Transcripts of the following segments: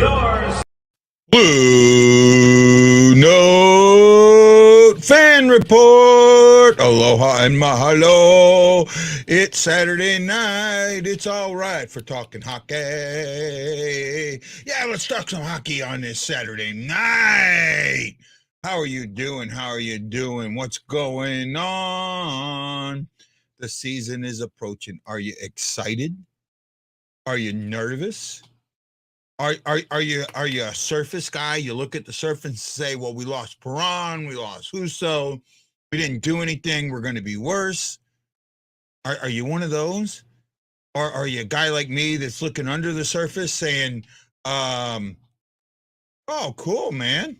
yours. Blue Note Fan Report. Aloha and mahalo. It's Saturday night. It's all right for talking hockey. Yeah, let's talk some hockey on this Saturday night. How are you doing? How are you doing? What's going on? The season is approaching. Are you excited? Are you nervous? Are you a surface guy? You look at the surface and say, well, we lost Perron, we lost Husso, we didn't do anything, we're going to be worse. Are you one of those? Or are you a guy like me that's looking under the surface saying, oh, cool, man.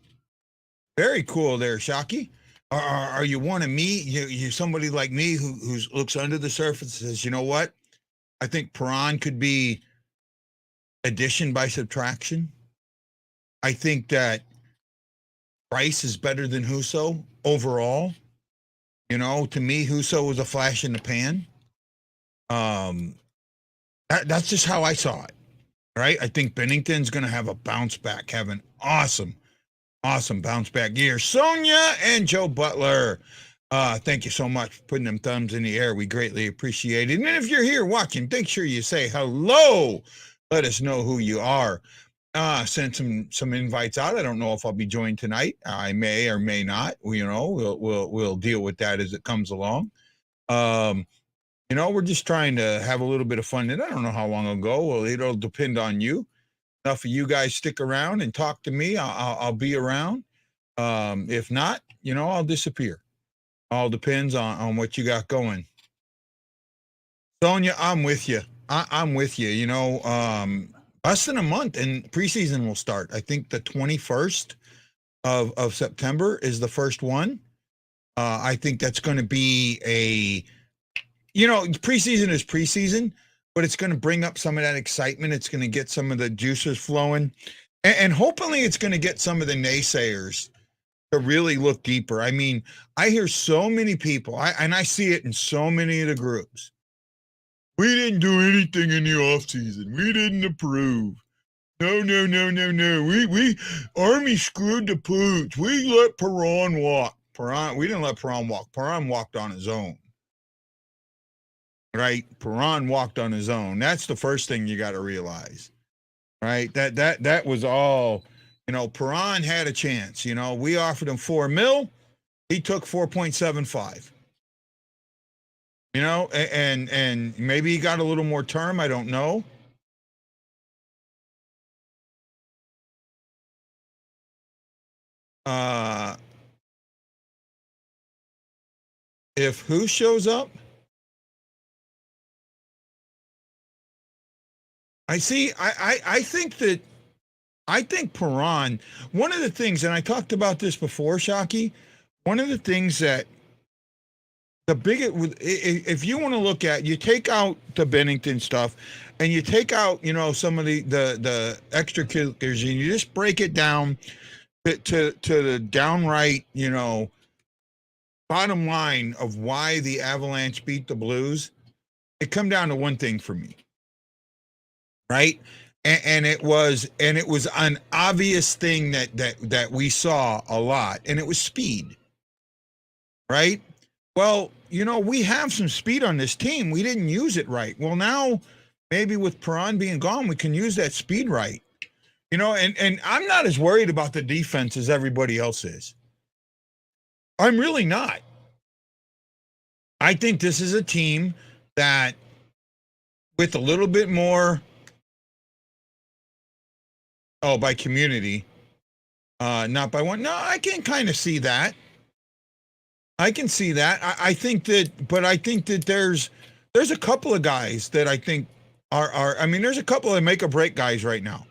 Very cool there, Shockey. Are you one of me? You somebody like me who looks under the surface and says, you know what? I think Perron could be addition by subtraction. I think that Price is better than Husso overall. You know, to me, Husso was a flash in the pan. That's just how I saw it, right? I think Bennington's going to have a bounce back, have an awesome bounce back year. Sonia and Joe Butler, thank you so much for putting them thumbs in the air. We greatly appreciate it. And if you're here watching, make sure you say hello. Let us know who you are. Sent some invites out. I don't know if I'll be joined tonight. I may or may not. We'll deal with that as it comes along. We're just trying to have a little bit of fun. And I don't know how long it'll go. Well, it'll depend on you. Enough of you guys stick around and talk to me. I'll be around. If not, I'll disappear. All depends on what you got going. Sonia, I'm with you. I'm with you. Less than a month and preseason will start. I think the 21st of September is the first one. I think that's going to be preseason is preseason, but it's going to bring up some of that excitement. It's going to get some of the juices flowing. And hopefully it's going to get some of the naysayers to really look deeper. I mean, I hear so many people, and I see it in so many of the groups. We didn't do anything in the offseason. We didn't approve. No. We Army screwed the pooch. We let Perron walk. We didn't let Perron walk. Perron walked on his own. Right? Perron walked on his own. That's the first thing you got to realize. Right? That was all, Perron had a chance. We offered him $4 million. He took 4.75. And maybe he got a little more term. I don't know. If who shows up? I think Perron, one of the things, and I talked about this before, Shockey, one of the things that if you want to look at, you take out the Bennington stuff and you take out, some of the extra kickers and you just break it down to the downright, bottom line of why the Avalanche beat the Blues, it come down to one thing for me. Right? And it was an obvious thing that we saw a lot, and it was speed. Right? Well, we have some speed on this team. We didn't use it right. Well, now maybe with Perron being gone, we can use that speed right. And I'm not as worried about the defense as everybody else is. I'm really not. I think this is a team that, with a little bit more, by community, not by one. No, I can kind of see that. I can see that. I think that there's a couple of guys that I think are there's a couple of make or break guys right now,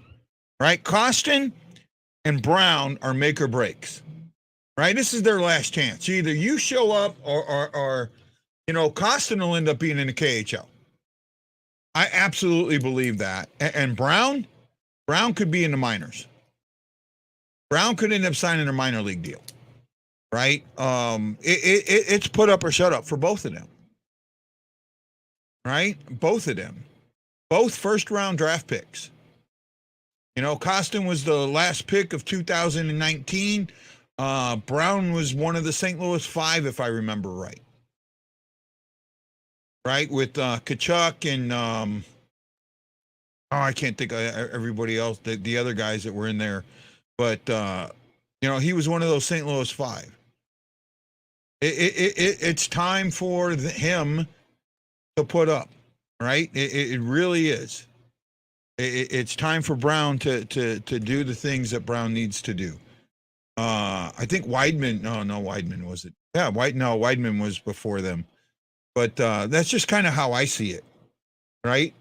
right? Costin and Brown are make or breaks, right? This is their last chance. Either you show up or Costin will end up being in the KHL. I absolutely believe that. And Brown could be in the minors. Brown could end up signing a minor league deal. Right? It's put up or shut up for both of them. Right? Both of them. Both first-round draft picks. Costin was the last pick of 2019. Brown was one of the St. Louis 5, if I remember right. Right, with Kachuk and I can't think of everybody else, the other guys that were in there. But, he was one of those St. Louis 5. It's time for him to put up, right? It really is. It's time for Brown to do the things that Brown needs to do. I think Weidman. No, Weidman was it? Yeah, Weidman was before them. But that's just kind of how I see it, right?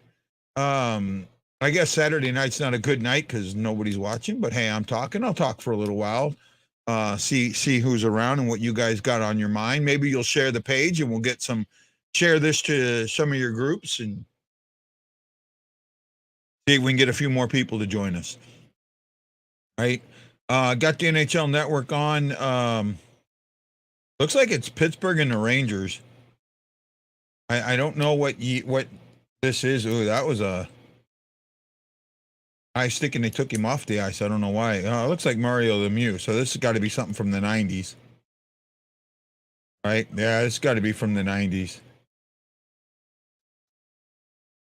I guess Saturday night's not a good night because nobody's watching. But hey, I'm talking. I'll talk for a little while. See who's around and what you guys got on your mind. Maybe you'll share the page and we'll share this to some of your groups and see if we can get a few more people to join us. Right? Got the NHL Network on. Looks like it's Pittsburgh and the Rangers. I don't know what this is. Ooh, that was a ice stick and they took him off the ice. I don't know why. It looks like Mario Lemieux. So this has got to be something from the 90s. Right? Yeah, it's got to be from the 90s.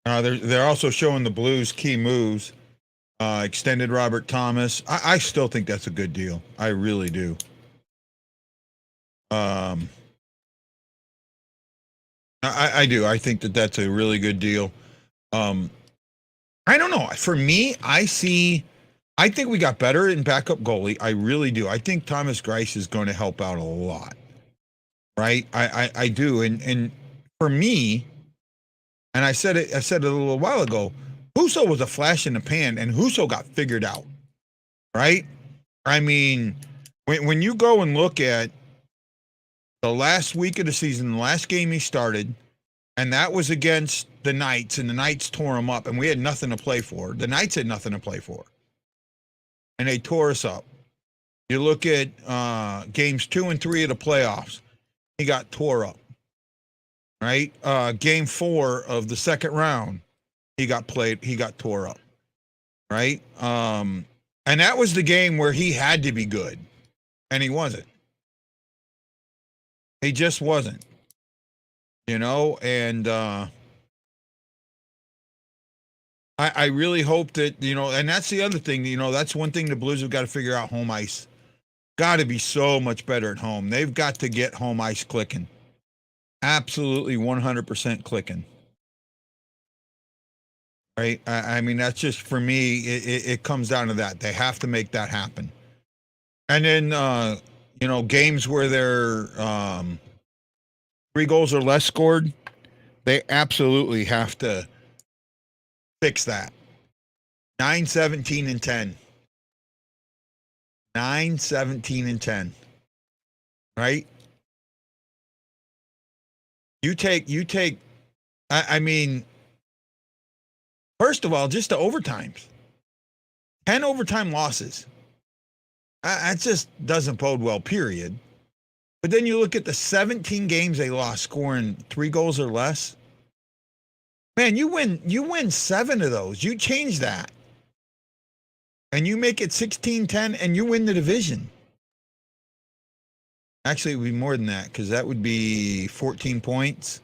They're also showing the Blues key moves. Extended Robert Thomas. I still think that's a good deal. I really do. I do. I think that's a really good deal. I don't know. For me, I think we got better in backup goalie. I really do. I think Thomas Greiss is going to help out a lot. Right? I do. And for me, and I said it a little while ago, Husso was a flash in the pan, and Husso got figured out. Right? I mean, when you go and look at the last week of the season, the last game he started, and that was against the Knights, and the Knights tore him up, and we had nothing to play for. The Knights had nothing to play for. And they tore us up. You look at games 2 and 3 of the playoffs, he got tore up. Right? Game 4 of the second round, he got tore up. Right? And that was the game where he had to be good, and he wasn't. He just wasn't. And I really hope that, and that's the other thing, that's one thing the Blues have got to figure out. Home ice. Got to be so much better at home. They've got to get home ice clicking. Absolutely 100% clicking. Right? I mean, that's just, for me, it comes down to that. They have to make that happen. And then, games where they're 3 goals or less scored, they absolutely have to fix that. 9-17-10. 9-17-10. Right? You take, I mean, first of all, just the overtimes. 10 overtime losses. That just doesn't bode well, period. But then you look at the 17 games they lost scoring 3 goals or less. Man, you win 7 of those. You change that. And you make it 16-10 and you win the division. Actually, it would be more than that because that would be 14 points.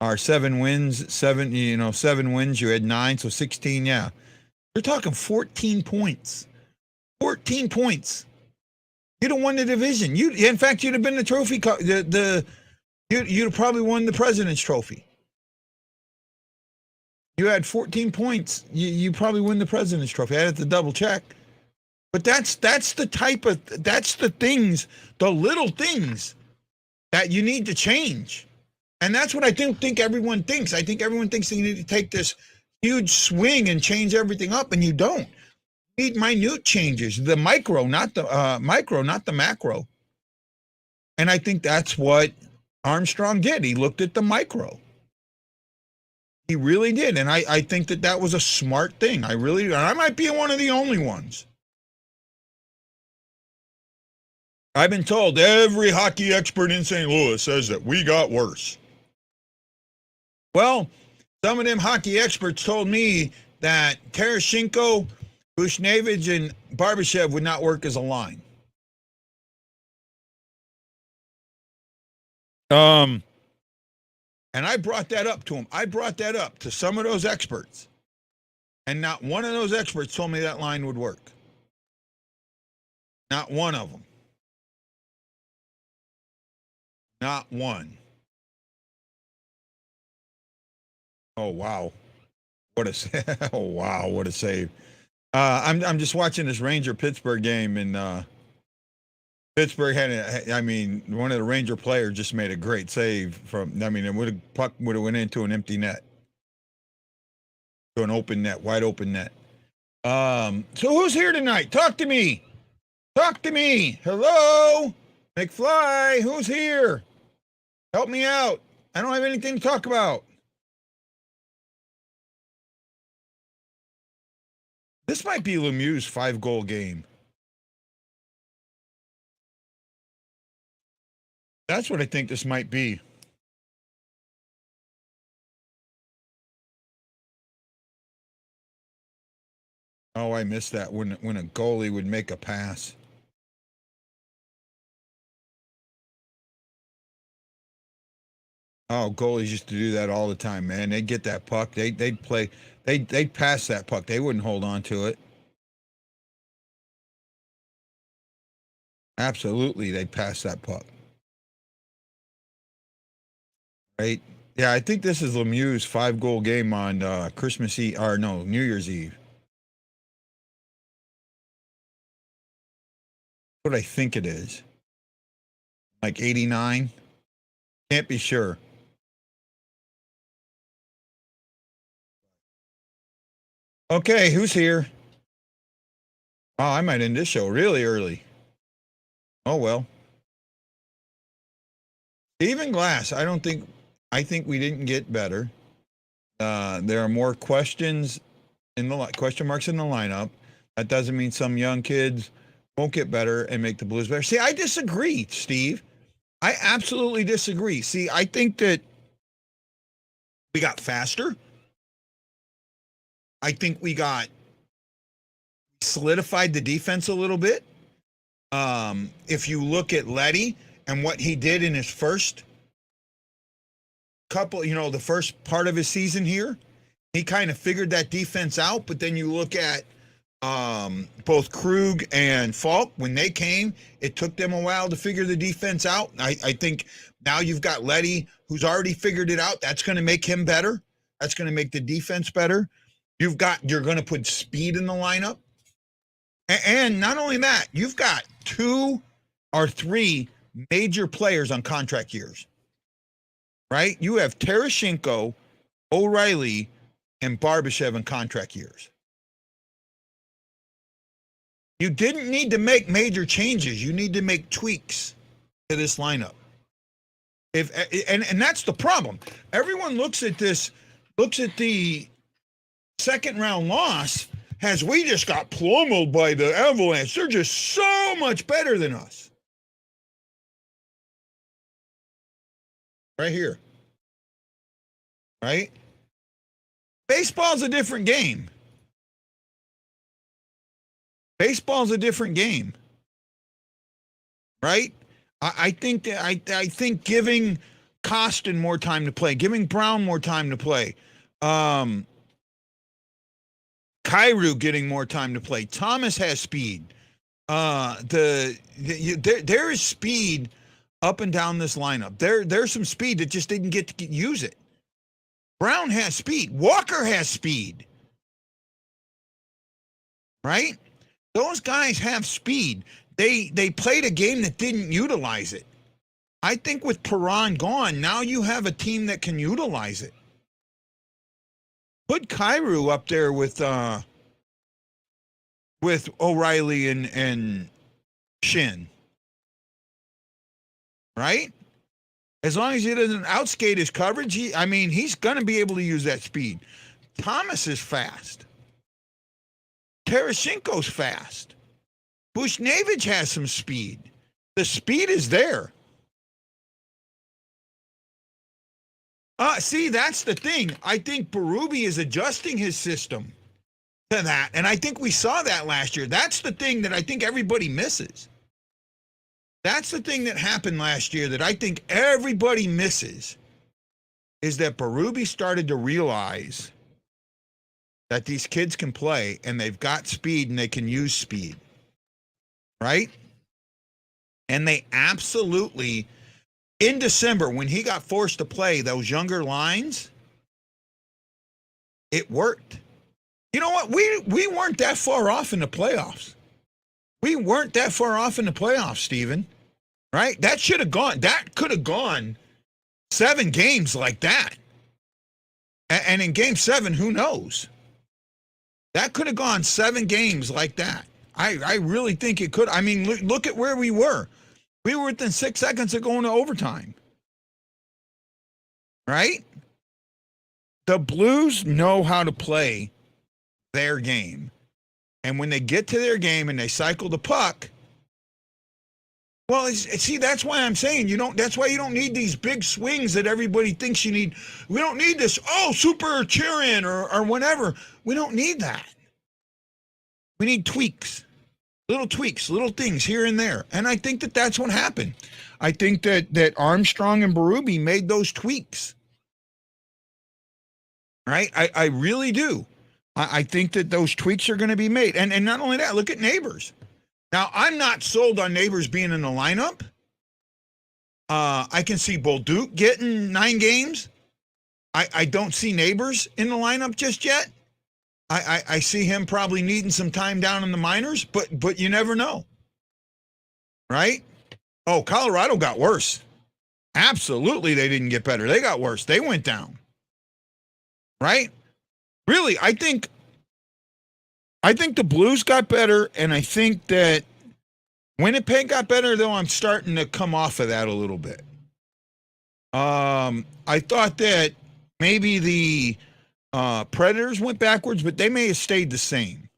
Or 7 wins. 7 wins. You had 9, so 16, yeah. You're talking 14 points. 14 points. You'd have won the division. In fact, you'd have been the trophy. You'd have probably won the President's Trophy. You had 14 points. You probably win the President's Trophy. I had to double check. But that's the things, the little things that you need to change. And that's what I think everyone thinks. I think everyone thinks they need to take this huge swing and change everything up, and you don't. Need minute changes, the micro, not the macro. And I think that's what Armstrong did. He looked at the micro. He really did. And I think that was a smart thing. I might be one of the only ones. I've been told every hockey expert in St. Louis says that we got worse. Well, some of them hockey experts told me that Tarasenko Bushnevich and Barbashev would not work as a line. And I brought that up to him. I brought that up to some of those experts. And not one of those experts told me that line would work. Not one of them. Not one. Oh, wow. What a oh, wow, what a save. I'm just watching this Ranger Pittsburgh game, and Pittsburgh one of the Ranger players just made a great save from. Puck would have went into an empty net, to an open net, wide open net. So who's here tonight? Talk to me. Talk to me. Hello, McFly. Who's here? Help me out. I don't have anything to talk about. This might be Lemieux's 5-goal game. That's what I think this might be. Oh, I missed that when a goalie would make a pass. Oh, goalies used to do that all the time, man. They'd get that puck. They'd play. They'd pass that puck. They wouldn't hold on to it. Absolutely, they'd pass that puck. Right? Yeah, I think this is Lemieux's 5-goal game on Christmas Eve, or no, New Year's Eve. What I think it is. Like 89? Can't be sure. Okay, who's here? Oh, I might end this show really early. Oh, well. Stephen Glass, I think we didn't get better. There are more questions question marks in the lineup. That doesn't mean some young kids won't get better and make the Blues better. See, I disagree, Steve. I absolutely disagree. See, I think that we got faster. I think we solidified the defense a little bit. If you look at Letty and what he did in his first couple, the first part of his season here, he kind of figured that defense out. But then you look at both Krug and Falk, when they came, it took them a while to figure the defense out. I think now you've got Letty, who's already figured it out. That's going to make him better. That's going to make the defense better. You're going to put speed in the lineup. And not only that, you've got 2 or 3 major players on contract years, right? You have Tarasenko, O'Reilly, and Barbashev on contract years. You didn't need to make major changes. You need to make tweaks to this lineup. And that's the problem. Everyone looks at the second round loss as we just got plummeled by the Avalanche. They're just so much better than us. Right here. Right? Baseball's a different game. Baseball's a different game. Right? I think giving Costin more time to play, giving Brown more time to play, Kyrou getting more time to play. Thomas has speed. There is speed up and down this lineup. There's some speed that just didn't get to use it. Brown has speed. Walker has speed. Right? Those guys have speed. They played a game that didn't utilize it. I think with Perron gone, now you have a team that can utilize it. Put Kyrou up there with O'Reilly and Shin. Right? As long as he doesn't outskate his coverage, he's going to be able to use that speed. Thomas is fast. Tarasenko's fast. Bushnevich has some speed. The speed is there. See, that's the thing. I think Berube is adjusting his system to that. And I think we saw that last year. That's the thing that I think everybody misses. That's the thing that happened last year that I think everybody misses, is that Berube started to realize that these kids can play and they've got speed and they can use speed, right? And they absolutely, in December, when he got forced to play those younger lines, it worked. You know what? We weren't that far off in the playoffs. We weren't that far off in the playoffs, Steven. Right? That should have gone. That could have gone 7 games like that. And in game 7, who knows? That could have gone 7 games like that. I really think it could. I mean, look at where we were. We were within 6 seconds of going to overtime. Right? The Blues know how to play their game. And when they get to their game and they cycle the puck, well, see, that's why I'm saying that's why you don't need these big swings that everybody thinks you need. We don't need this, super cheer-in or whatever. We don't need that. We need tweaks, little things here and there. And I think that that's what happened. I think that Armstrong and Berube made those tweaks. Right? I really do. I think that those tweaks are going to be made. And not only that, look at Neighbors. Now, I'm not sold on Neighbors being in the lineup. I can see Bolduc getting 9 games. I don't see Neighbors in the lineup just yet. I see him probably needing some time down in the minors, but you never know. Right? Oh, Colorado got worse. Absolutely, they didn't get better. They got worse. They went down. Right? Really, I think the Blues got better, and I think that Winnipeg got better, though I'm starting to come off of that a little bit. I thought that maybe the Predators went backwards, but they may have stayed the same.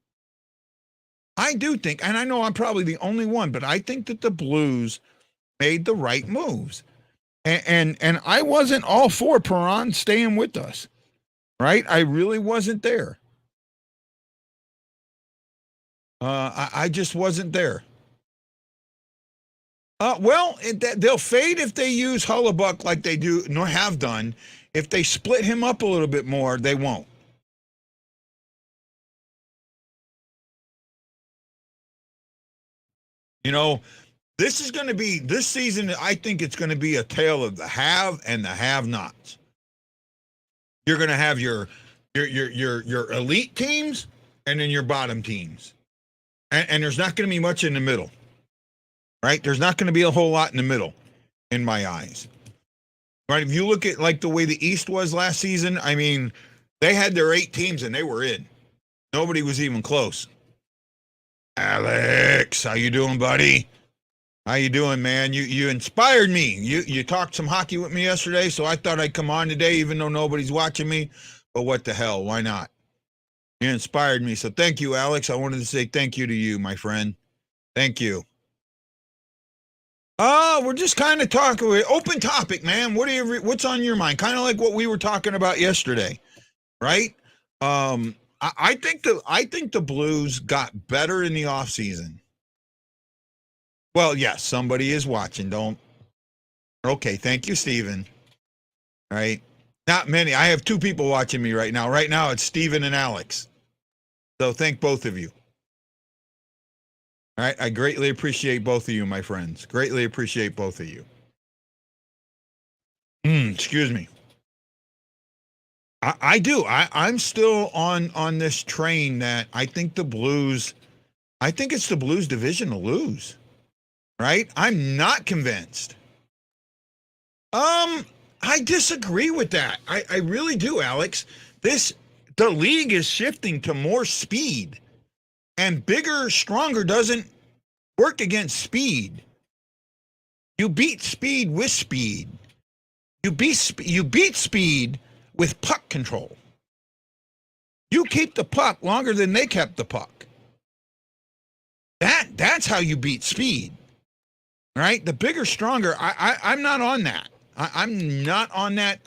I do think, and I know I'm probably the only one, but I think that the Blues made the right moves. And I wasn't all for Perron staying with us, right? I really wasn't there. I just wasn't there. They'll fade if they use Hellebuyck like they do, nor have done. If they split him up a little bit more, they won't. You know, this season, I think it's going to be a tale of the have and the have-nots. You're going to have your elite teams and then your bottom teams. And there's not going to be much in the middle, right? There's not going to be a whole lot in the middle, in my eyes. Right? If you look at like the way the East was last season, I mean, they had their 8 teams and they were in. Nobody was even close. Alex, how you doing, buddy? How you doing, man? You inspired me. You talked some hockey with me yesterday, so I thought I'd come on today, even though nobody's watching me. But what the hell? Why not? You inspired me. So thank you, Alex. I wanted to say thank you to you, my friend. Thank you. We're just kind of talking. Open topic, man. What's on your mind? Kind of like what we were talking about yesterday, right? I think the Blues got better in the offseason. Well, yes, somebody is watching. Okay, thank you, Steven. Right? Not many. I have 2 people watching me right now. Right now, it's Steven and Alex. So thank both of you. All right, I greatly appreciate both of you, my friends. Greatly appreciate both of you. Excuse me. I do. I'm still on this train that I think it's the Blues division to lose. Right? I'm not convinced. I disagree with that. I really do, Alex. The league is shifting to more speed, and bigger, stronger doesn't work against speed. You beat speed with speed. You beat speed with puck control. You keep the puck longer than they kept the puck. That's how you beat speed. Right? The bigger, stronger. I'm not on that. I'm not on that.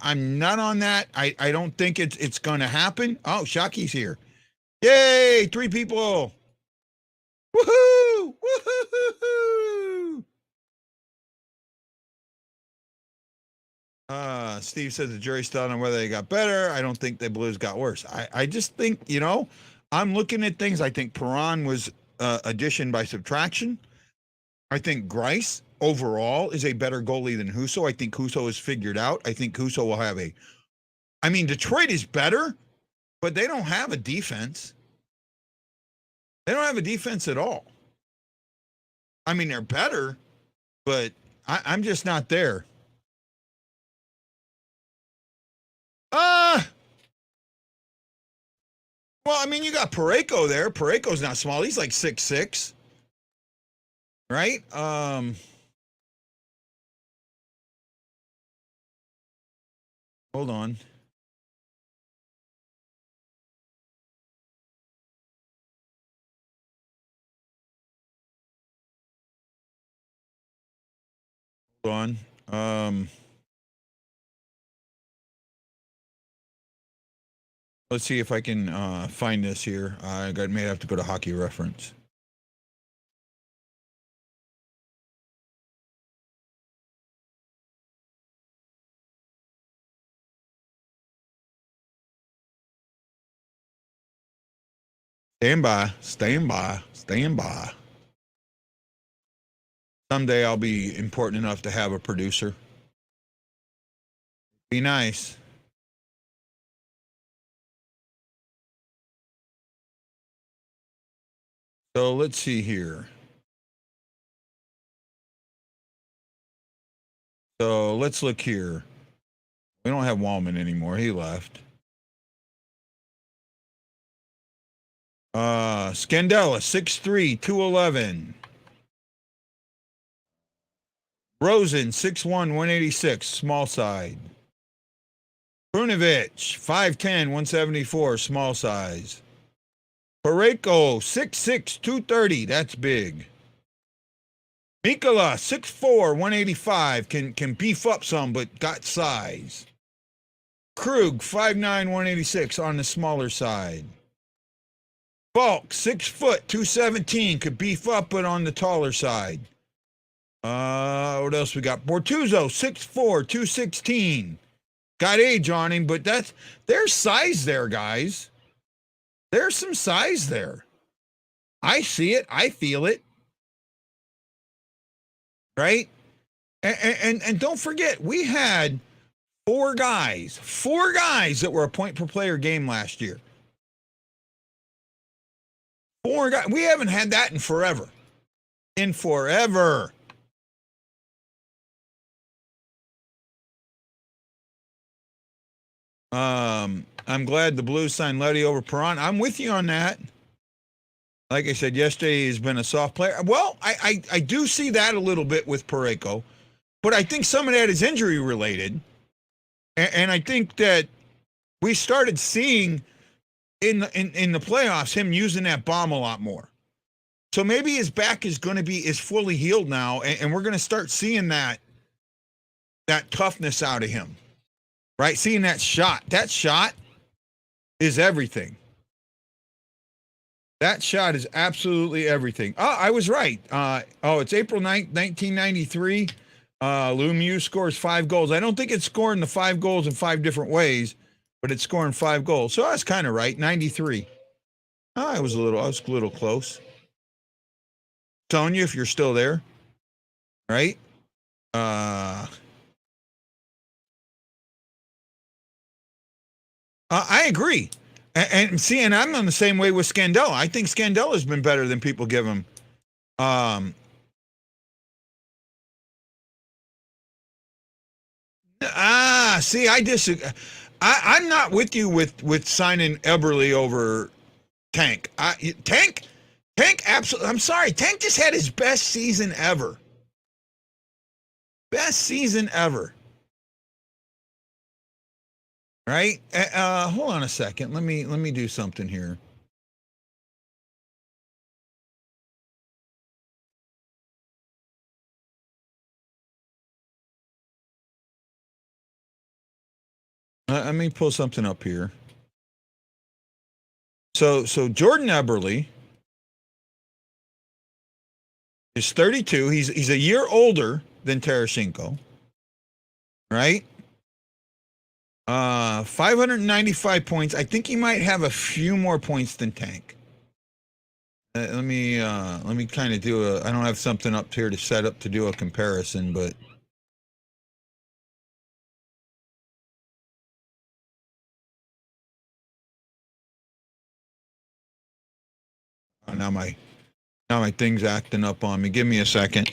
I don't think it's going to happen. Oh, Shocky's here. Yay, 3 people. Woohoo! Woohoo! Steve says the jury's still on whether they got better. I don't think the Blues got worse. I just think, I'm looking at things. I think Perron was addition by subtraction. I think Grice overall is a better goalie than Husso. I think Husso is figured out. I think Husso will have Detroit is better, but they don't have a defense. They don't have a defense at all. They're better, but I'm just not there. Well, you got Parayko there. Parayko's not small. He's like 6'6", right? Hold on. Hold on. Let's see if I can find this here. May have to go to Hockey Reference. Stand by. Someday I'll be important enough to have a producer. Be nice. So let's see here. So let's look here. We don't have Wallman anymore. He left. Scandella, 6'3", 211. Rosen, 6'1", 186, small side. Brunovich, 5'10", 174, small size. Parayko, 6'6", 230, that's big. Mikkola, 6'4", 185, can beef up some, but got size. Krug, 5'9", 186, on the smaller side. Falk, 6 foot, 217, could beef up, but on the taller side. What else we got? Bortuzzo, 6'4", 216. Got age on him, but there's size there, guys. There's some size there. I see it. I feel it. Right? And don't forget, we had four guys that were a point per player game last year. 4 guys. We haven't had that in forever. I'm glad the Blues signed Leddy over Perron. I'm with you on that. Like I said, yesterday he's been a soft player. Well, I do see that a little bit with Parayko, but I think some of that is injury related. And I think that we started seeing in the playoffs him using that bomb a lot more. So maybe his back is fully healed now, and we're going to start seeing that toughness out of him, right? Seeing that shot. That shot is everything. That shot is absolutely everything. Oh, I was right. It's April 9th, 1993. Lemieux scores 5 goals. I don't think it's scoring the 5 goals in 5 different ways, but it's scoring 5 goals. So I was kind of right. 93. I was a little close. Sonia, if you're still there, right? I agree. And see, and I'm on the same way with Scandella. I think Scandella's been better than people give him. See, I disagree. I'm not with you with signing Eberle over Tank. Tank, absolutely. I'm sorry. Tank just had his best season ever. Best season ever. Right? Hold on a second. Let me do something here. Let me pull something up here. So Jordan Eberle is 32. He's a year older than Tarasenko, right? 595 points. I think he might have a few more points than Tank. Let me kind of do a. I don't have something up here to set up to do a comparison, but now my thing's acting up on me. Give me a second.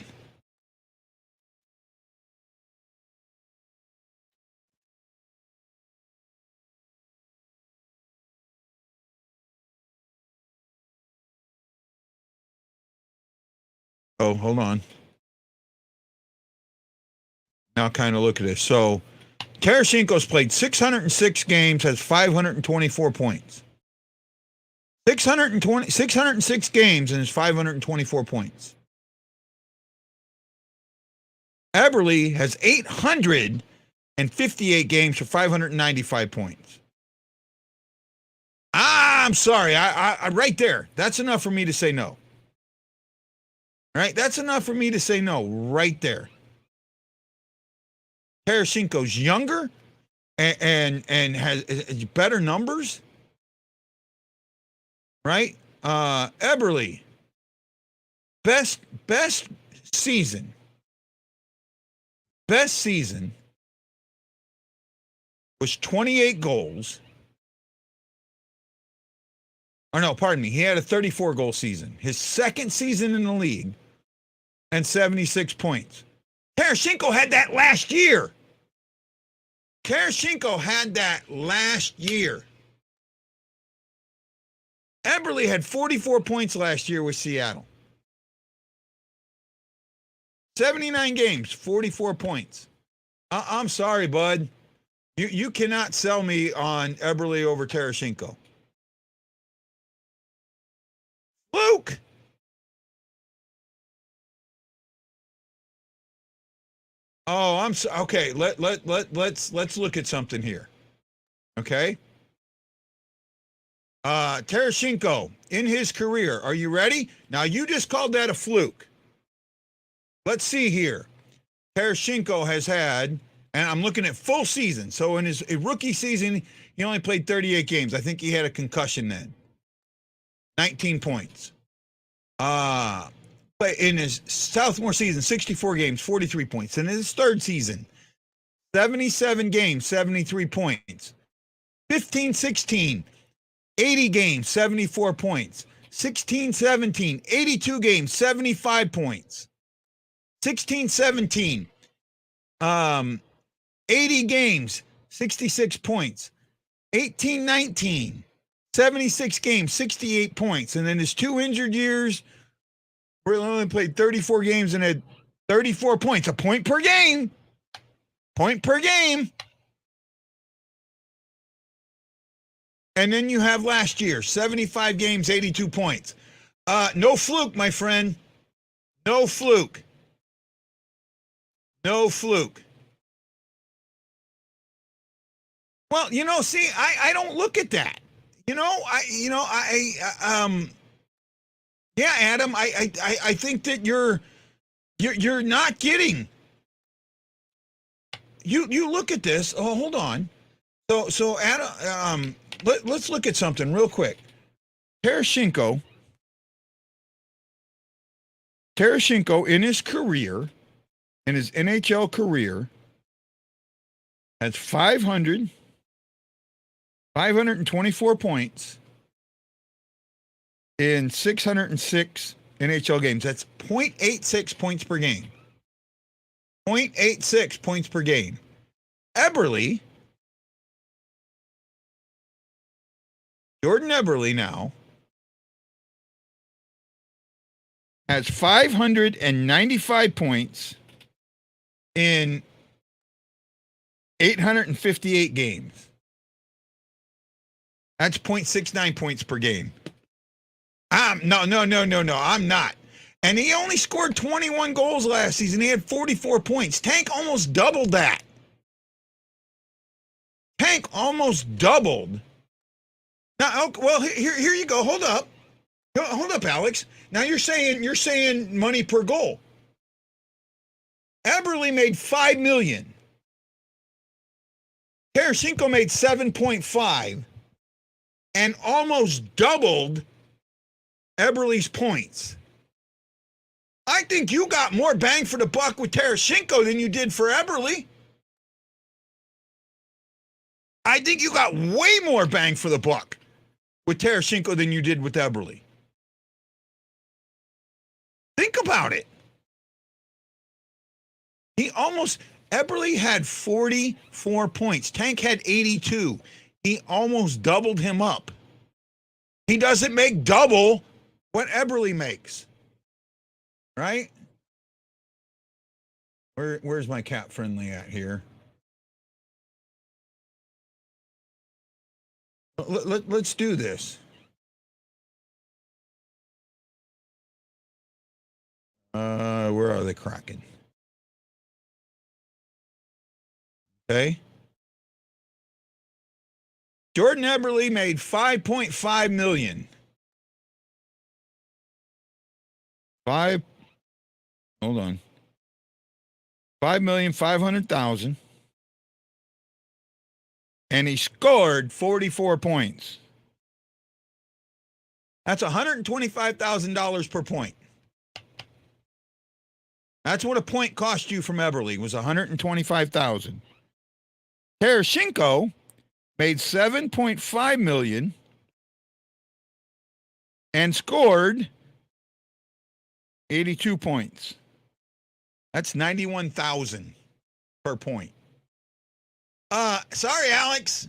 Oh, hold on. Now kind of look at this. So Tarasenko's played 606 games, has 524 points. 606 games and has 524 points. Eberle has 858 games for 595 points. I'm sorry. I right there. That's enough for me to say no. Right? That's enough for me to say no right there. Tarasenko's younger and has better numbers. Right? Eberle, best season. Best season was 28 goals. Or no, pardon me. He had a 34-goal season. His second season in the league and 76 points. Tarasenko had that last year. Tarasenko had that last year. Eberle had 44 points last year with Seattle. 79 games, 44 points. I'm sorry, bud. You cannot sell me on Eberle over Tarasenko. Luke. Oh, I'm so, okay. Let's look at something here. Okay. Tarasenko in his career. Are you ready? Now you just called that a fluke. Let's see here. Tarasenko has had, and I'm looking at full season. So in his rookie season, he only played 38 games. I think he had a concussion then. 19 points. In his sophomore season, 64 games, 43 points. In his third season, 77 games, 73 points. 15-16, 80 games, 74 points. 16-17, 82 games, 75 points. 16-17, 80 games, 66 points. 18-19, 76 games, 68 points. And then his 2 injured years, where he only played 34 games and had 34 points. A point per game. Point per game. And then you have last year, 75 games, 82 points. No fluke, my friend. No fluke. No fluke. Well, see, I don't look at that. Yeah, Adam, I think that you're not getting. You look at this. Oh, hold on. So Adam, let's look at something real quick. Tarasenko in his career, in his NHL career, has 524 points in 606 NHL games. That's 0.86 points per game. 0.86 points per game. Jordan Eberle now has 595 points in 858 games. That's 0.69 points per game. No, I'm not. And he only scored 21 goals last season. He had 44 points. Tank almost doubled that. Tank almost doubled Now, well, here you go. Hold up, Alex. Now you're saying money per goal. Eberle made $5 million. Tarasenko made 7.5 and almost doubled Eberle's points. I think you got more bang for the buck with Tarasenko than you did for Eberle. I think you got way more bang for the buck with Tarasenko than you did with Eberle. Think about it. Eberle had 44 points. Tank had 82. He almost doubled him up. He doesn't make double what Eberle makes. Right? Where's my cat friendly at here? Let's do this. Where are they cracking? Okay. Jordan Eberle made $5.5 million. Hold on. 5,500,000. And he scored 44 points. That's $125,000 per point. That's what a point cost you from Eberle, was $125,000. Tarasenko made $7.5 million and scored 82 points. That's $91,000 per point. Sorry, Alex.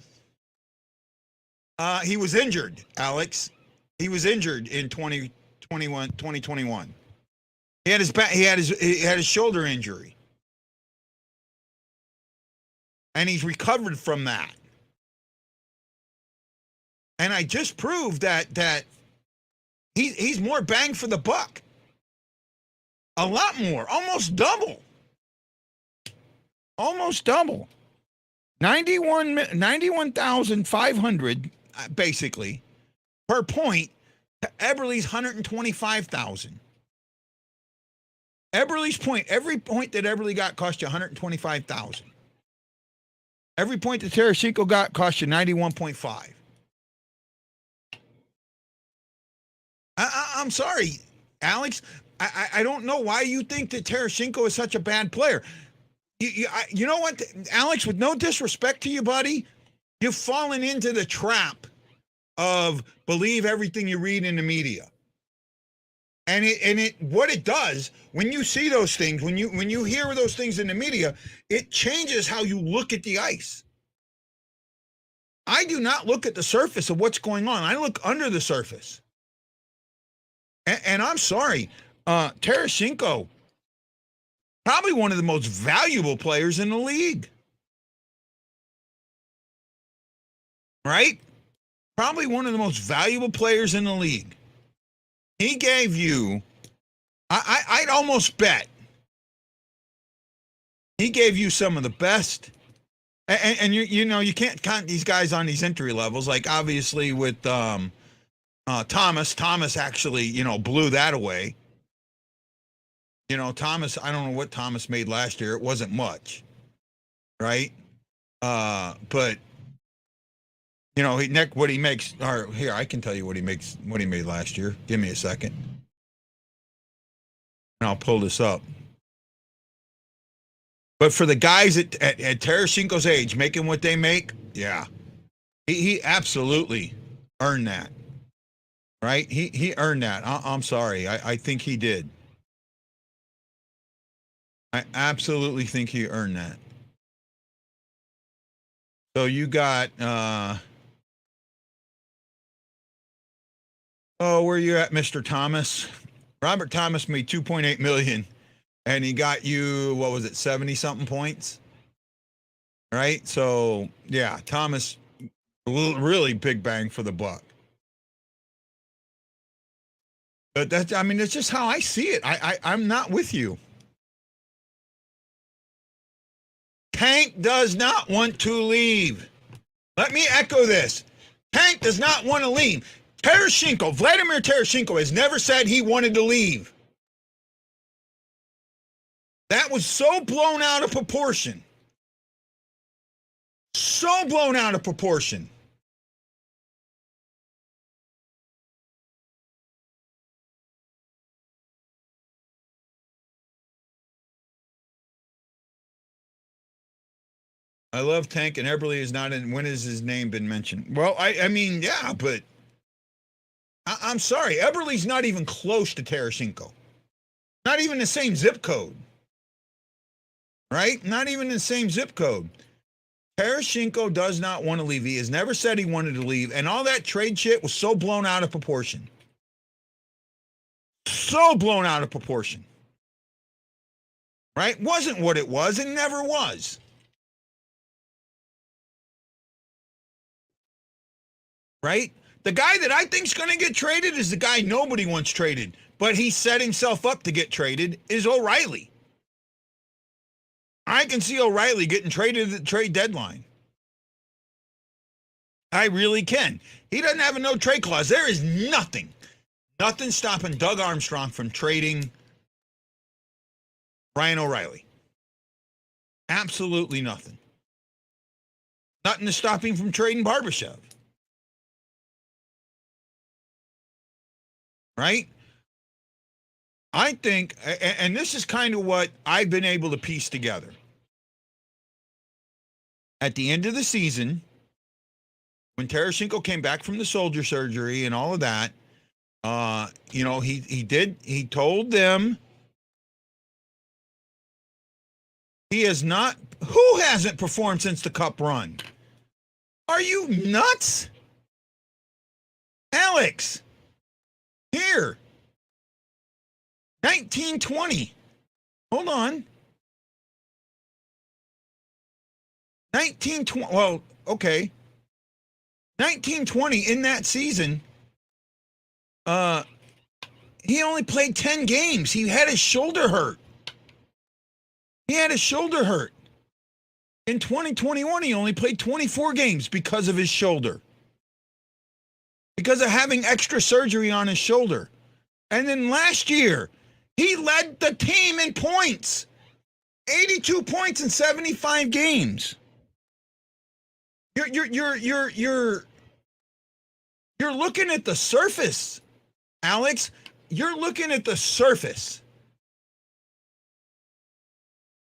He was injured, Alex. He was injured in 2021. He had his shoulder injury. And he's recovered from that. And I just proved that he's more bang for the buck. A lot more, almost double. Almost double. 91,500 basically per point to Eberle's 125,000. Eberle's point, every point that Eberle got cost you 125,000. Every point that Tarasenko got cost you 91.5. I'm sorry, Alex. I don't know why you think that Tarasenko is such a bad player. You know what, Alex, with no disrespect to you, buddy, you've fallen into the trap of believe everything you read in the media. And what it does, when you see those things, when you hear those things in the media, it changes how you look at the ice. I do not look at the surface of what's going on. I look under the surface. And I'm sorry, Tarasenko, probably one of the most valuable players in the league. Right? Probably one of the most valuable players in the league. He gave you, I'd almost bet, he gave you some of the best. And you can't count these guys on these entry levels. Like obviously with Thomas actually, blew that away. Thomas, I don't know what Thomas made last year. It wasn't much, right? But what he makes. Or here, I can tell you what he made last year. Give me a second, and I'll pull this up. But for the guys at Tarasenko's age, making what they make, yeah, he absolutely earned that, right? He earned that. I'm sorry, I think he did. I absolutely think he earned that. So you got, where you at, Mr. Thomas? Robert Thomas made $2.8 million, and he got you, what was it, 70-something points? Right? So, yeah, Thomas, really big bang for the buck. But that's just how I see it. I'm not with you. Tank does not want to leave. Let me echo this. Tank does not want to leave. Vladimir Tereshchenko has never said he wanted to leave. That was so blown out of proportion. So blown out of proportion. I love Tank, and Eberle is not in. When has his name been mentioned? Well, I mean, yeah, but I'm sorry. Eberle's not even close to Tereshchenko. Not even the same zip code. Right? Not even the same zip code. Tereshchenko does not want to leave. He has never said he wanted to leave. And all that trade shit was so blown out of proportion. So blown out of proportion. Right? Wasn't what it was and never was. Right? The guy that I think's going to get traded is the guy nobody wants traded, but he set himself up to get traded, is O'Reilly. I can see O'Reilly getting traded at the trade deadline. I really can. He doesn't have a no trade clause. There is nothing stopping Doug Armstrong from trading Ryan O'Reilly. Absolutely nothing. Nothing to stop him from trading Barbashev. Right? I think, and this is kind of what I've been able to piece together. At the end of the season, when Tereshchenko came back from the shoulder surgery and all of that, he told them he has not, who hasn't performed since the Cup run? Are you nuts? Alex, here. 1920. Hold on. 1920. Well, okay. 1920 in that season, he only played 10 games. He had his shoulder hurt. In 2021, he only played 24 games because of his shoulder. Because of having extra surgery on his shoulder. And then last year, he led the team in points. 82 points in 75 games. You're looking at the surface, Alex. You're looking at the surface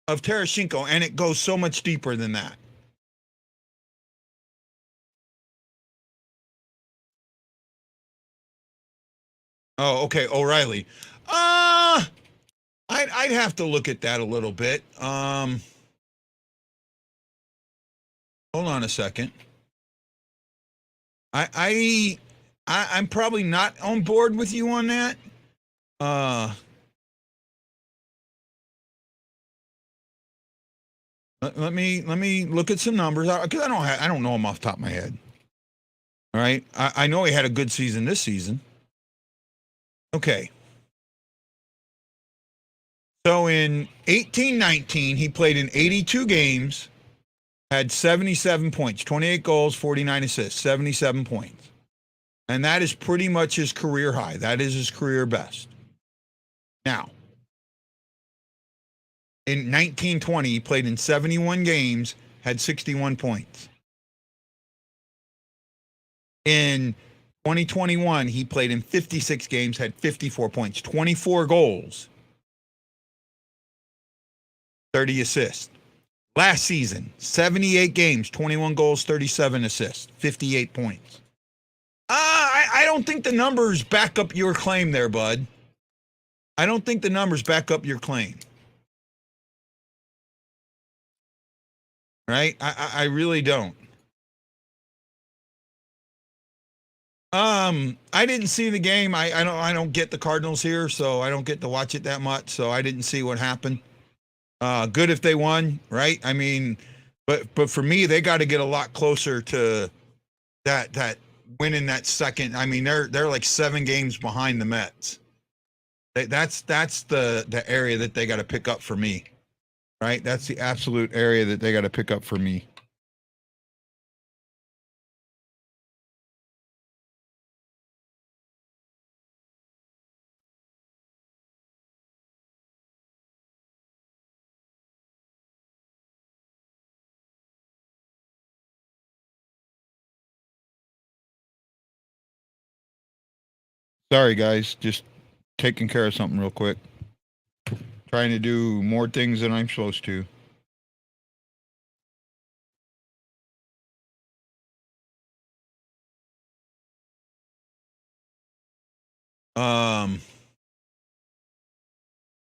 of Tereshchenko, and it goes so much deeper than that. Oh, okay, O'Reilly. I'd have to look at that a little bit. Hold on a second. I'm probably not on board with you on that. Let me look at some numbers because I don't know them off the top of my head. All right, I know he had a good season this season. Okay. So in 18-19, he played in 82 games, had 77 points, 28 goals, 49 assists, 77 points. And that is pretty much his career high. That is his career best. Now, in 19-20, he played in 71 games, had 61 points. In 2021, he played in 56 games, had 54 points, 24 goals, 30 assists. Last season, 78 games, 21 goals, 37 assists, 58 points. I don't think the numbers back up your claim there, bud. I don't think the numbers back up your claim. Right? I really don't. I didn't see the game. I don't get the Cardinals here, so I don't get to watch it that much. So I didn't see what happened. Good if they won, right? I mean, but for me, they got to get a lot closer to that winning that second. I mean, they're like 7 games behind the Mets. That's the area that they got to pick up for me, right? That's the absolute area that they got to pick up for me. Sorry, guys. Just taking care of something real quick. Trying to do more things than I'm supposed to. Um,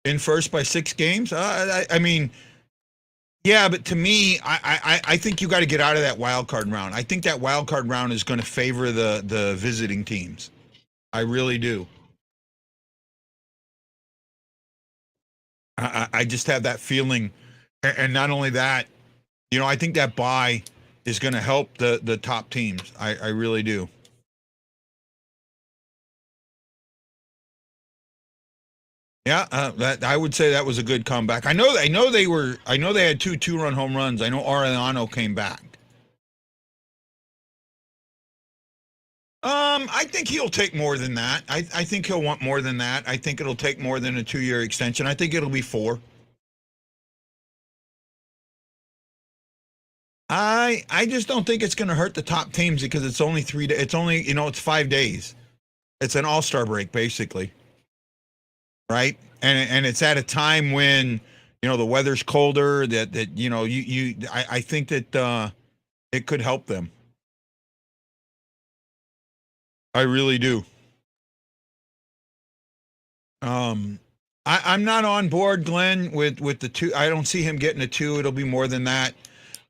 in first by 6 games. I mean, yeah, but to me, I think you got to get out of that wild card round. I think that wild card round is going to favor the visiting teams. I really do. I just have that feeling, and not only that, I think that bye is going to help the top teams. I really do. Yeah, that I would say that was a good comeback. I know they had two-run home runs. I know Arellano came back. I think he'll take more than that. I think he'll want more than that. I think it'll take more than a 2-year extension. I think it'll be 4. I just don't think it's going to hurt the top teams because it's only it's only it's 5 days. It's an all-star break basically, right? And it's at a time when the weather's colder. That I think that it could help them. I really do. Um, I'm not on board, Glenn, with the 2. I don't see him getting a 2. It'll be more than that.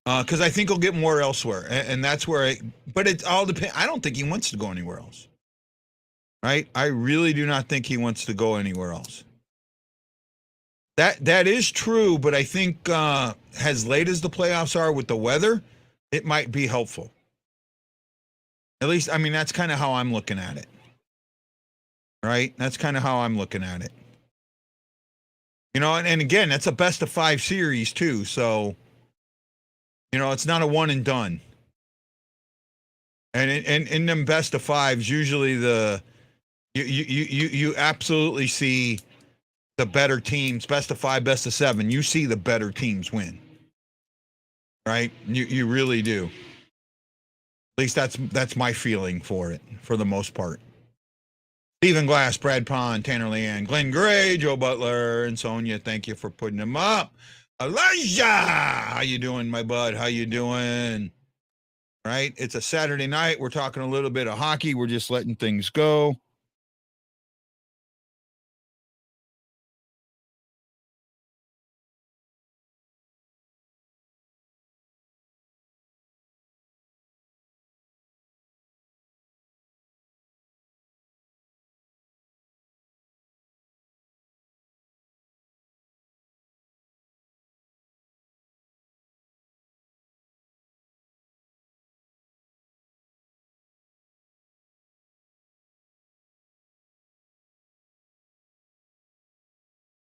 Because I think he'll get more elsewhere, and that's where. But it all depends. I don't think he wants to go anywhere else. Right? I really do not think he wants to go anywhere else. That is true, but I think as late as the playoffs are with the weather, it might be helpful. At least, I mean, that's kind of how I'm looking at it. Right? That's kind of how I'm looking at it. And again, that's a best of 5 series too. So, it's not a one and done. And in them best of 5s, usually you absolutely see the better teams, best of 5, best of 7. You see the better teams win, right? You really do. At least that's my feeling for it, for the most part. Stephen Glass, Brad Pond, Tanner Leanne, Glenn Gray, Joe Butler, and Sonia. Thank you for putting them up. Elijah, how you doing, my bud? How you doing? Right? It's a Saturday night. We're talking a little bit of hockey. We're just letting things go.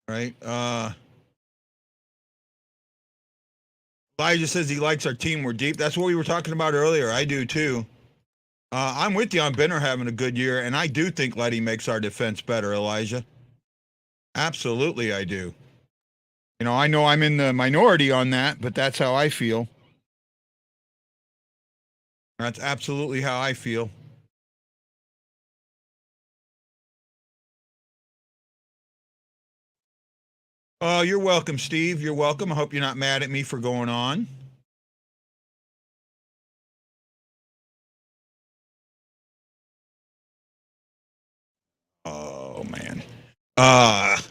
Right? Elijah says he likes our team. We're deep. That's what we were talking about earlier. I do too. I'm with you on Benner having a good year, and I do think Letty makes our defense better, Elijah. Absolutely, I do. I know I'm in the minority on that, but that's how I feel. That's absolutely how I feel. Oh, you're welcome, Steve. You're welcome. I hope you're not mad at me for going on. Oh man. I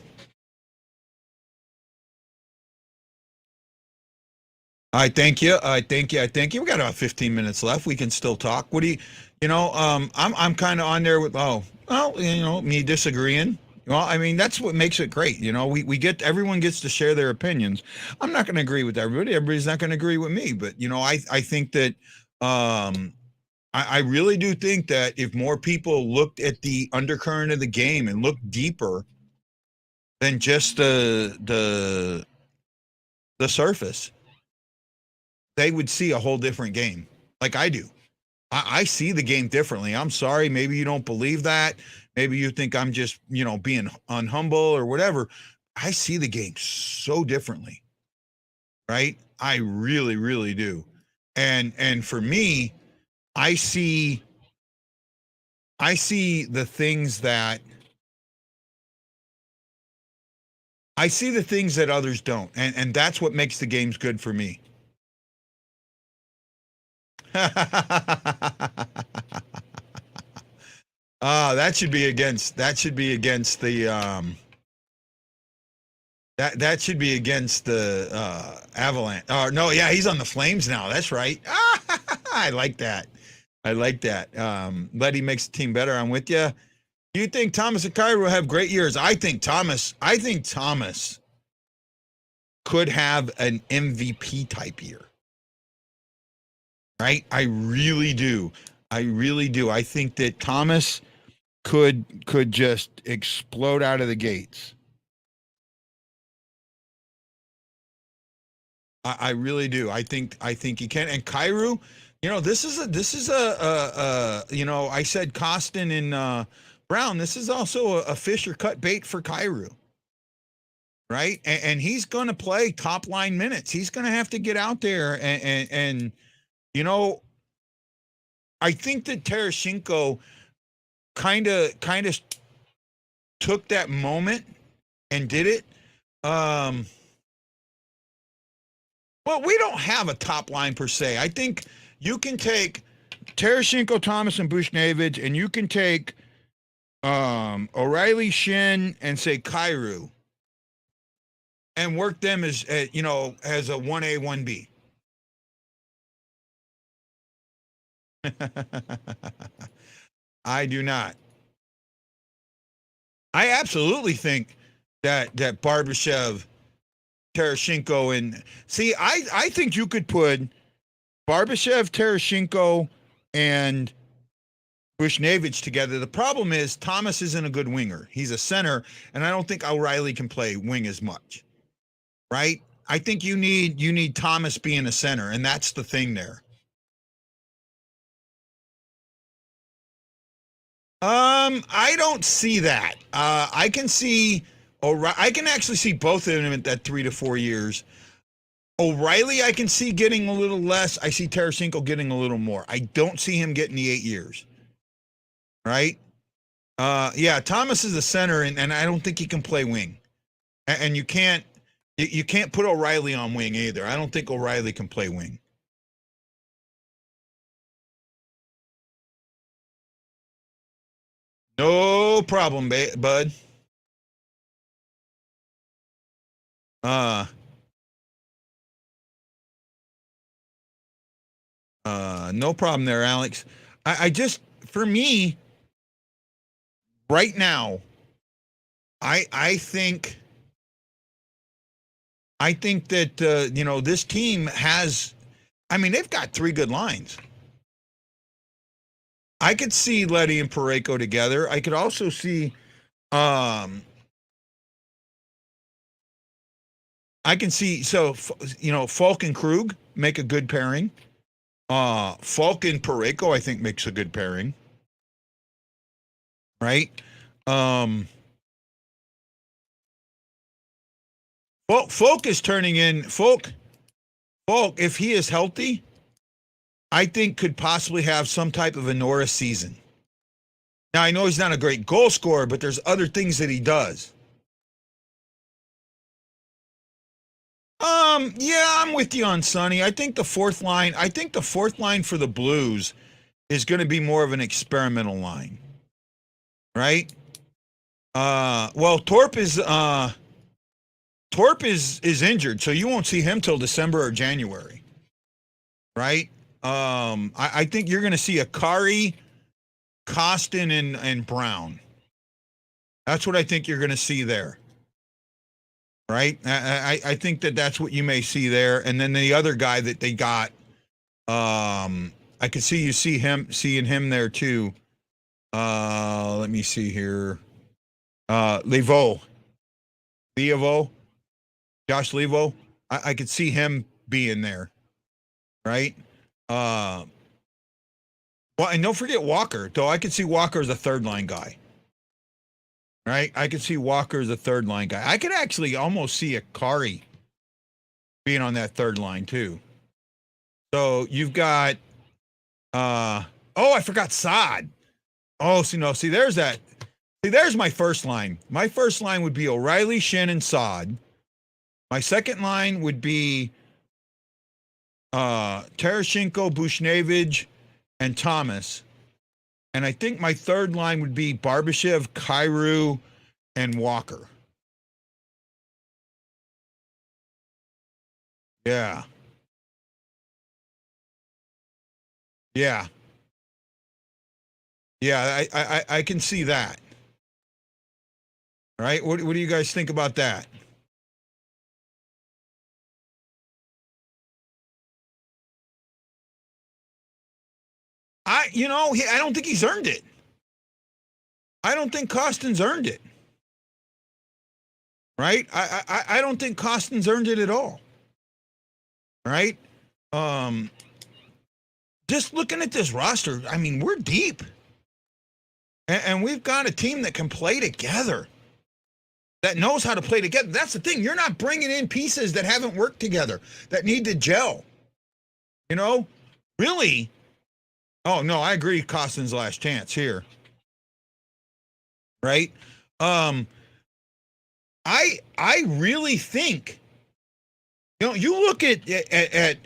thank you. I thank you. I thank you. We got about 15 minutes left. We can still talk. What do you, I'm kind of on there with, me disagreeing. Well, I mean, that's what makes it great. Everyone gets to share their opinions. I'm not going to agree with everybody. Everybody's not going to agree with me. But, I think that, I really do think that if more people looked at the undercurrent of the game and looked deeper than just the surface, they would see a whole different game, like I do. I see the game differently. I'm sorry, maybe you don't believe that. Maybe you think I'm just, being unhumble or whatever. I see the game so differently, right? I really, really do. And for me, I see I see the things that others don't, and that's what makes the games good for me. That should be against the that should be against the Avalanche. No, yeah, he's on the Flames now. That's right. I like that. I like that. Letty makes the team better. I'm with you. Do you think Thomas and Kyrie will have great years? I think Thomas could have an MVP type year. Right? I really do. I think that Thomas could just explode out of the gates. I really do. I think he can. And Kyrou, this is a I said Costin and Brown. This is also a fish or cut bait for Kyrou. Right? And he's going to play top line minutes. He's going to have to get out there and I think that Tarasenko kind of took that moment and did it. Well, we don't have a top line per se. I think you can take Tarasenko, Thomas, and Buchnevich, and you can take O'Reilly, Shin, and say Kyrou, and work them as as a 1A, 1B. I do not. I absolutely think that Barbashev, Tarasenko, and see, I think you could put Barbashev, Tarasenko, and Buchnevich together. The problem is Thomas isn't a good winger. He's a center, and I don't think O'Reilly can play wing as much. Right? I think you need Thomas being a center, and that's the thing there. I don't see that. I can actually see both of them at 3 to 4 years. O'Reilly, I can see getting a little less. I see Tarasenko getting a little more. I don't see him getting the 8 years. Right? Yeah, Thomas is a center, and I don't think he can play wing. And you can't put O'Reilly on wing either. I don't think O'Reilly can play wing. No problem, bud. No problem there, Alex. I just, for me, right now, I think that this team has. I mean, they've got 3 good lines. I could see Letty and Parayko together. I could also see. I can see Falk and Krug make a good pairing. Falk and Parayko, I think, makes a good pairing. Right? Falk is turning in. Falk, if he is healthy, I think could possibly have some type of a Norris season. Now, I know he's not a great goal scorer, but there's other things that he does. Yeah, I'm with you on Sonny. I think the fourth line for the Blues is going to be more of an experimental line. Right? Well, Torp is injured, so you won't see him till December or January. Right? I think you're going to see Akari, Costin, and Brown. That's what I think you're going to see there. Right? I think that's what you may see there. And then the other guy that they got, I could see seeing him there too. Let me see here. Levo. Josh Levo. I could see him being there. Right? Well, and don't forget Walker, though. I could see Walker as a third line guy. Right? I could see Walker as a third line guy. I could actually almost see Akari being on that third line too. So you've got I forgot Saad. Oh, see, there's that. See, there's my first line. My first line would be O'Reilly, Shin, and Saad. My second line would be Tereshchenko, Bushnevich, and Thomas. And I think my third line would be Barbashev, Kyrou, and Walker. Yeah. Yeah. Yeah, I can see that. All right. What do you guys think about that? I don't think he's earned it. I don't think Costin's earned it. Right? I don't think Costin's earned it at all. Right? Just looking at this roster, I mean, we're deep. And we've got a team that can play together, that knows how to play together. That's the thing. You're not bringing in pieces that haven't worked together, that need to gel. You know? Really? Oh, no, I agree. Costin's last chance here. Right? I really think, you look at the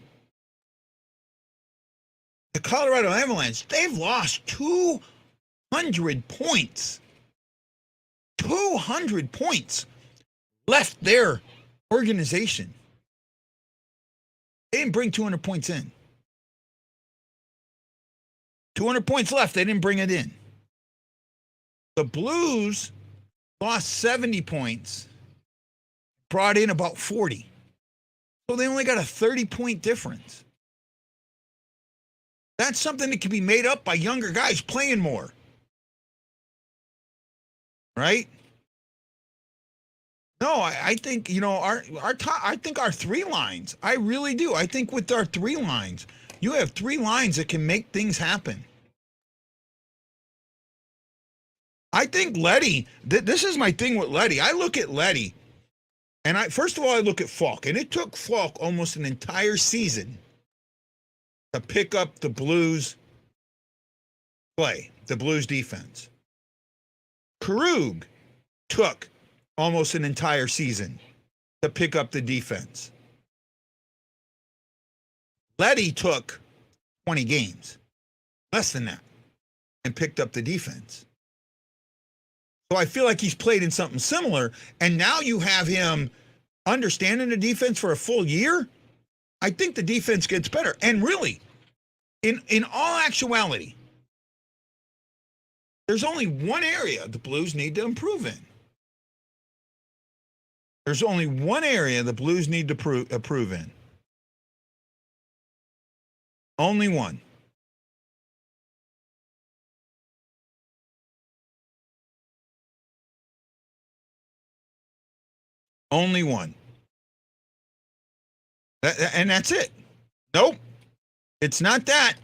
Colorado Avalanche, they've lost 200 points. 200 points left their organization. They didn't bring 200 points in. 200 points left. They didn't bring it in. The Blues lost 70 points, brought in about 40. So they only got a 30-point difference. That's something that can be made up by younger guys playing more. Right? No, I think, our top, I think our three lines, I really do. I think with our three lines, you have three lines that can make things happen. I think Leddy, this is my thing with Leddy. I look at Leddy, and first of all, I look at Falk, and it took Falk almost an entire season to pick up the Blues play, the Blues defense. Krug took almost an entire season to pick up the defense. Leddy took 20 games, less than that, and picked up the defense. So I feel like he's played in something similar, and now you have him understanding the defense for a full year. I think the defense gets better. And really, in all actuality, there's only one area the Blues need to improve in. There's only one area the Blues need to improve in. Only one. Only one. And that's it. Nope. It's not that.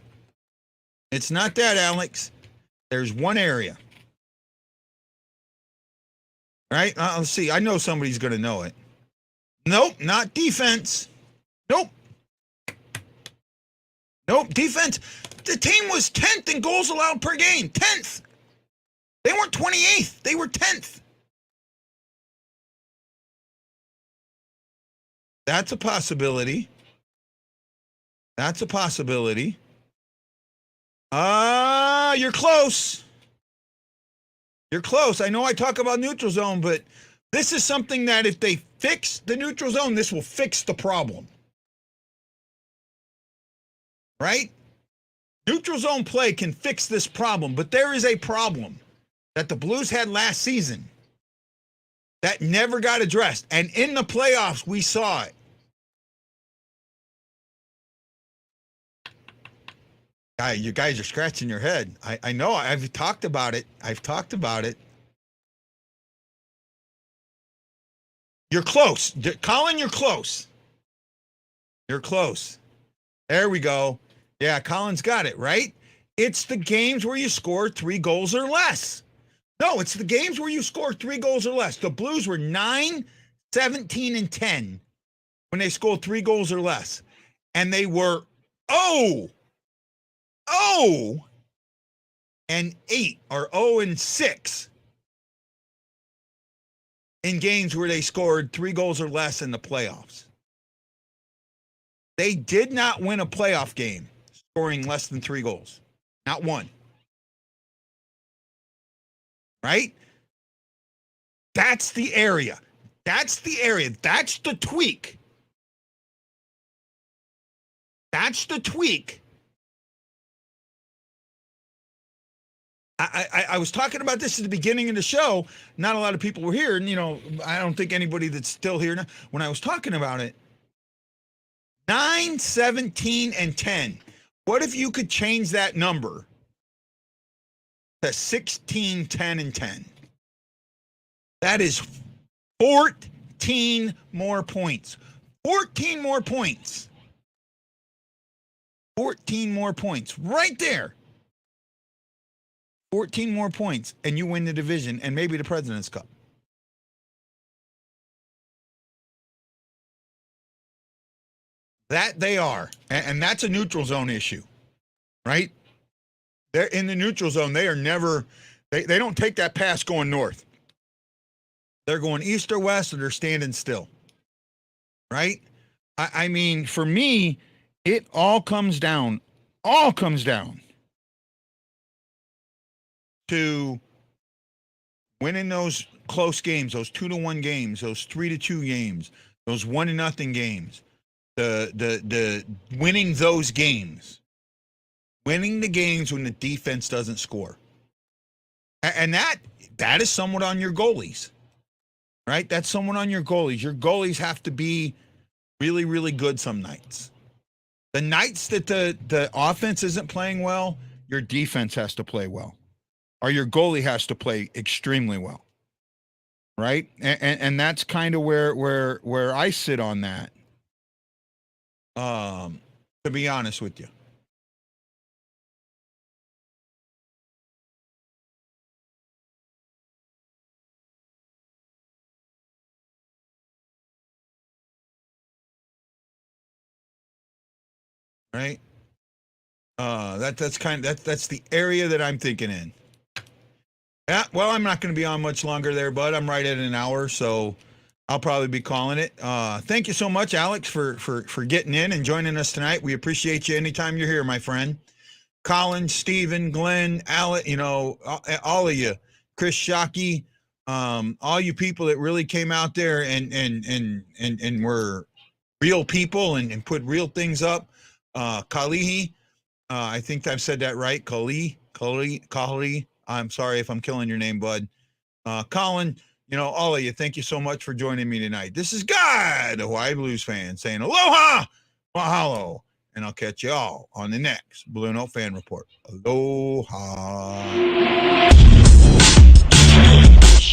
It's not that, Alex. There's one area. Right? Let's see. I know somebody's going to know it. Nope. Not defense. Nope. Nope. Defense. The team was 10th in goals allowed per game. 10th. They weren't 28th. They were 10th. That's a possibility. That's a possibility. You're close. You're close. I know I talk about neutral zone, but this is something that if they fix the neutral zone, this will fix the problem. Right? Neutral zone play can fix this problem, but there is a problem that the Blues had last season that never got addressed. And in the playoffs, we saw it. You guys are scratching your head. I know. I've talked about it. You're close. Colin, you're close. You're close. There we go. Yeah, Colin's got it, right? It's the games where you score 3 goals or less. No, it's the games where you score 3 goals or less. The Blues were 9, 17, and 10 when they scored 3 goals or less. And they were 0 8 or 0-6 in games where they scored 3 goals or less in the playoffs. They did not win a playoff game scoring less than 3 goals. Not one. Right? That's the area. That's the area. That's the tweak. That's the tweak. I was talking about this at the beginning of the show. Not a lot of people were here. And, I don't think anybody that's still here now. When I was talking about it, 9, 17, and 10. What if you could change that number to 16, 10, and 10? That is 14 more points. 14 more points. 14 more points. Right there. 14 more points, and you win the division and maybe the President's Cup. That they are. And that's a neutral zone issue, right? They're in the neutral zone. They are never, they don't take that pass going north. They're going east or west, or they're standing still, right? I mean, for me, it all comes down to winning those close games, those 2-1 games, those 3-2 games, those 1-0 games, the winning those games, winning the games when the defense doesn't score, and that is somewhat on your goalies, right? That's somewhat on your goalies. Your goalies have to be really, really good some nights. The nights that the offense isn't playing well, your defense has to play well. Or your goalie has to play extremely well, right? And that's kind of where I sit on that. To be honest with you, right? That's the area that I'm thinking in. Yeah, well, I'm not going to be on much longer there, bud. I'm right at an hour, so I'll probably be calling it. Thank you so much, Alex, for getting in and joining us tonight. We appreciate you anytime you're here, my friend. Colin, Steven, Glenn, Alex, all of you, Chris Shockey, all you people that really came out there and were real people and put real things up. Kalihi, I think I've said that right. Kali. I'm sorry if I'm killing your name, bud. Colin, all of you, thank you so much for joining me tonight. This is Guy, the Hawaii Blues fan, saying aloha, mahalo, and I'll catch you all on the next Blue Note Fan Report. Aloha.